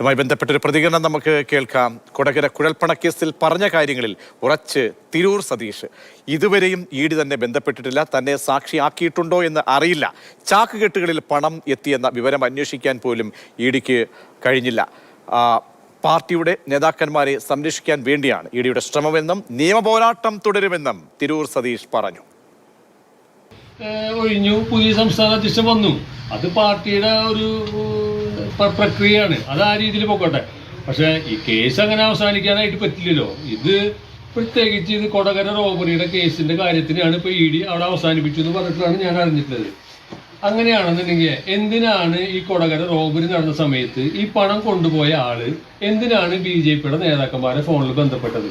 അതുമായി ബന്ധപ്പെട്ടൊരു പ്രതികരണം നമുക്ക് കേൾക്കാം. കൊടകര കുഴൽപ്പണക്കേസിൽ പറഞ്ഞ കാര്യങ്ങളിൽ ഉറച്ച് തിരൂർ സതീഷ്. ഇതുവരെയും ഇ ഡി തന്നെ ബന്ധപ്പെട്ടിട്ടില്ല, തന്നെ സാക്ഷിയാക്കിയിട്ടുണ്ടോ എന്ന് അറിയില്ല. ചാക്കുകെട്ടുകളിൽ പണം എത്തിയെന്ന വിവരം അന്വേഷിക്കാൻ പോലും ഇ ഡിക്ക് കഴിഞ്ഞില്ല. പാർട്ടിയുടെ നേതാക്കന്മാരെ സംരക്ഷിക്കാൻ വേണ്ടിയാണ് ഇ ഡിയുടെ ശ്രമമെന്നും നിയമപോരാട്ടം തുടരുമെന്നും തിരൂർ സതീഷ് പറഞ്ഞു. ഒഴിഞ്ഞു, പുതിയ സംസ്ഥാന അധ്യക്ഷൻ വന്നു. അത് പാർട്ടിയുടെ ഒരു പ്രക്രിയയാണ്. അത് ആ രീതിയിൽ പോകട്ടെ. പക്ഷെ ഈ കേസ് അങ്ങനെ അവസാനിക്കാനായിട്ട് പറ്റില്ലല്ലോ. ഇത് പ്രത്യേകിച്ച് ഇത് കൊടകര റോബറിയുടെ കേസിന്റെ കാര്യത്തിനാണ് ഇപ്പൊ ഇ ഡി അവിടെ അവസാനിപ്പിച്ചു എന്ന് പറഞ്ഞിട്ടാണ് ഞാൻ അറിഞ്ഞിട്ടുള്ളത്. അങ്ങനെയാണെന്നുണ്ടെങ്കിൽ എന്തിനാണ് ഈ കൊടകര റോബറി നടന്ന സമയത്ത് ഈ പണം കൊണ്ടുപോയ ആള് എന്തിനാണ് BJP-യുടെ നേതാക്കന്മാരെ ഫോണിൽ ബന്ധപ്പെട്ടത്?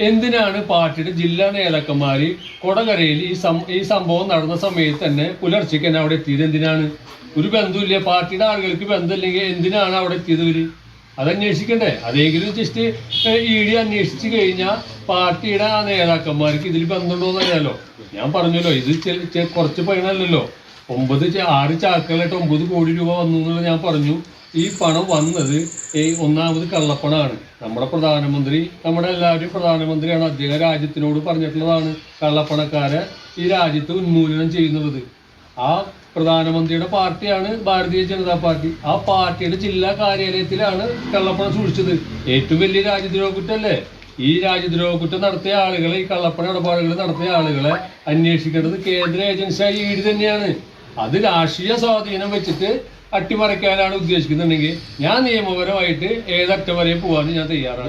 എന്തിനാണ് പാർട്ടിയുടെ ജില്ലാ നേതാക്കന്മാർ കൊടകരയിൽ ഈ സംഭവം നടന്ന സമയത്ത് തന്നെ പുലർച്ചയ്ക്ക് തന്നെ അവിടെ എത്തിയത്? എന്തിനാണ്? ഒരു ബന്ധമില്ല, പാർട്ടിയുടെ ആളുകൾക്ക് ബന്ധമില്ലെങ്കിൽ എന്തിനാണ് അവിടെ എത്തിയത്? അത് അന്വേഷിക്കണ്ടേ? അതെങ്കിലും ജസ്റ്റ് ഇ ഡി അന്വേഷിച്ച് കഴിഞ്ഞാൽ പാർട്ടിയുടെ ആ നേതാക്കന്മാർക്ക് ഇതിൽ ബന്ധമുണ്ടോ എന്ന് അറിയാലോ. ഞാൻ പറഞ്ഞല്ലോ, ഇത് കുറച്ച് പൈനല്ലല്ലോ. 6 ചാക്കുകളായിട്ട് 9 കോടി രൂപ വന്നു എന്നുള്ളത് ഞാൻ പറഞ്ഞു. ഈ പണം വന്നത് ഒന്നാമത് കള്ളപ്പണമാണ്. നമ്മുടെ പ്രധാനമന്ത്രി, നമ്മുടെ എല്ലാവരും പ്രധാനമന്ത്രിയാണ്. അദ്ദേഹം രാജ്യത്തിനോട് പറഞ്ഞിട്ടുള്ളതാണ് കള്ളപ്പണക്കാരെ ഈ രാജ്യത്ത് ഉന്മൂലനം ചെയ്യുന്നത്. ആ പ്രധാനമന്ത്രിയുടെ പാർട്ടിയാണ് ഭാരതീയ ജനതാ പാർട്ടി. ആ പാർട്ടിയുടെ ജില്ലാ കാര്യാലയത്തിലാണ് കള്ളപ്പണം സൂക്ഷിച്ചത്. ഏറ്റവും വലിയ രാജ്യദ്രോഹ കുറ്റമല്ലേ? ഈ രാജ്യദ്രോഹ കുറ്റം നടത്തിയ ആളുകളെ, ഈ കള്ളപ്പണ ഇടപാടുകൾ നടത്തിയ ആളുകളെ അന്വേഷിക്കേണ്ടത് കേന്ദ്ര ഏജൻസിയായ ഇ ഡി തന്നെയാണ്. അത് രാഷ്ട്രീയ സ്വാധീനം വെച്ചിട്ട് അട്ടിമറിക്കാനാണ് ഉദ്ദേശിക്കുന്നുണ്ടെങ്കിൽ ഞാൻ നിയമപരമായിട്ട് ഏതറ്റം വരെ പോകാൻ ഞാൻ തയ്യാറാണ്.